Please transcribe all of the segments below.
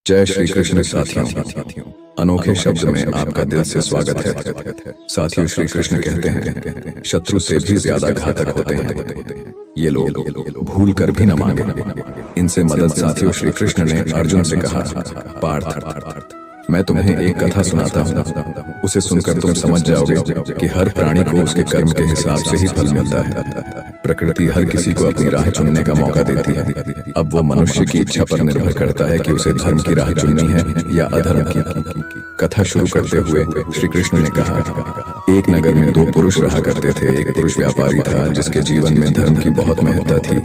जय श्री कृष्ण साथियों, अनोखे शब्द में आपका दिल से स्वागत है। साथियों, श्री कृष्ण कहते हैं शत्रु से भी ज्यादा घातक होते हैं ये लोग, भूल कर भी न मांगे इनसे मदद। साथियों, श्री कृष्ण ने अर्जुन से कहा, पार्थ, मैं तुम्हें एक कथा सुनाता हूँ, उसे सुनकर तुम समझ जाओगे कि हर प्राणी को उसके कर्म के हिसाब से ही फल मिलता है। प्रकृति हर किसी को अपनी राह चुनने का मौका देती है। अब वो मनुष्य की इच्छा पर निर्भर करता है कि उसे धर्म की राह चुननी है या अधर्म की। कथा शुरू करते हुए श्री कृष्ण ने कहा, एक नगर में दो पुरुष रहा करते थे। एक पुरुष व्यापारी था जिसके जीवन में धर्म की बहुत महत्ता थी।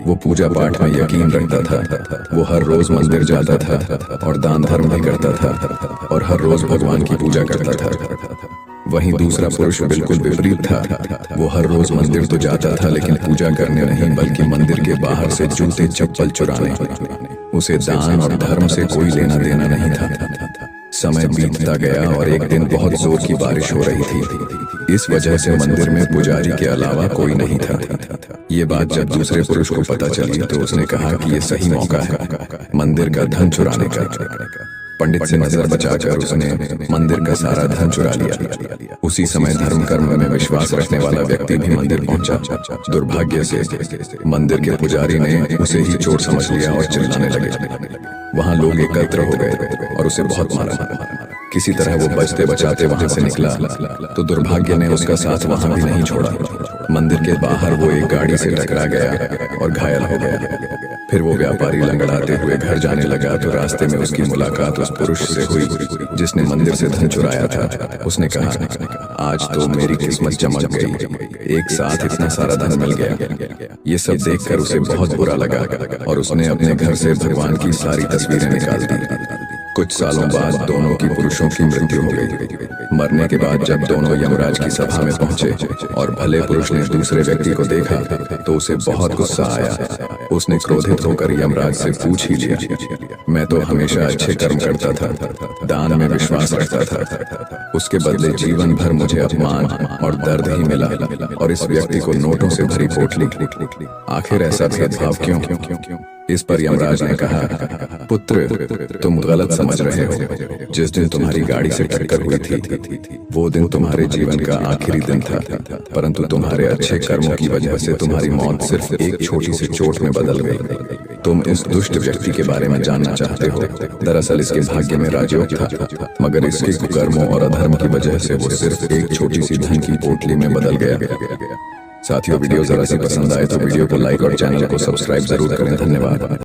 वो पूजा पाठ में यकीन रखता था। वो हर रोज मंदिर जाता था और दान धर्म भी करता था और हर रोज भगवान की पूजा करता था। वहीं दूसरा पुरुष बिल्कुल विपरीत था। वो हर रोज मंदिर तो जाता था लेकिन पूजा करने नहीं, बल्कि मंदिर के बाहर से जूते चप्पल चुराने। उसे दान और धर्म से कोई लेना देना नहीं था। समय बीतता गया और एक दिन बहुत जोर की बारिश हो रही थी। इस वजह से मंदिर में पुजारी के अलावा कोई नहीं था। ये बात जब दूसरे पुरुष को पता चली तो उसने कहा कि ये सही मौका है मंदिर का धन चुराने का। पंडित से नजर बचाकर उसने मंदिर का सारा धन चुरा लिया। उसी समय धर्म कर्म में विश्वास रखने वाला व्यक्ति भी मंदिर पहुंचा। दुर्भाग्य से मंदिर के पुजारी ने उसे ही चोर समझ लिया और चिल्लाने लगे। वहां लोग एकत्र हो गए और उसे बहुत मारा। किसी तरह वो बचते बचाते वहां से निकला तो दुर्भाग्य ने उसका साथ वहां भी नहीं छोड़ा। मंदिर के बाहर वो एक गाड़ी से टकरा गया और घायल हो गया। फिर वो व्यापारी लंगड़ाते हुए घर जाने लगा तो रास्ते में उसकी मुलाकात उस पुरुष से हुई जिसने मंदिर से धन चुराया था। उसने कहा, आज तो मेरी किस्मत चमक गई, एक साथ इतना सारा धन मिल गया। ये सब देखकर उसे बहुत बुरा लगा और उसने अपने घर से भगवान की सारी तस्वीरें निकाल दी। कुछ सालों बाद दोनों की पुरुषों की मृत्यु हो गई। मरने के बाद जब दोनों यमराज की सभा में पहुंचे और भले पुरुष ने दूसरे व्यक्ति को देखा तो उसे बहुत गुस्सा आया। उसने क्रोधित होकर यमराज से पूछ ही लिया, मैं तो हमेशा अच्छे कर्म करता था, दान में विश्वास रखता था, उसके बदले जीवन भर मुझे अपमान और दर्द ही मिला और इस व्यक्ति को नोटों से भरी पोटली। आखिर ऐसा भेदभाव क्यों? इस पर यमराज ने कहा, पुत्र, तुम गलत समझ रहे हो। जिस दिन तुम्हारी गाड़ी से टक्कर हुई थी वो दिन तुम्हारे जीवन का आखिरी दिन था, परंतु तुम्हारे अच्छे कर्मों की वजह से तुम्हारी मौत सिर्फ एक छोटी सी चोट में बदल गई। तुम इस दुष्ट व्यक्ति के बारे में जानना चाहते हो। दरअसल इसके भाग्य में राजयोग था, मगर इसके कुकर्मों और अधर्म की वजह से वो सिर्फ एक छोटी सी धन की पोटली में बदल गया। साथियों, वीडियो जरा सी पसंद आए तो वीडियो को लाइक और चैनल को सब्सक्राइब जरूर करें। धन्यवाद।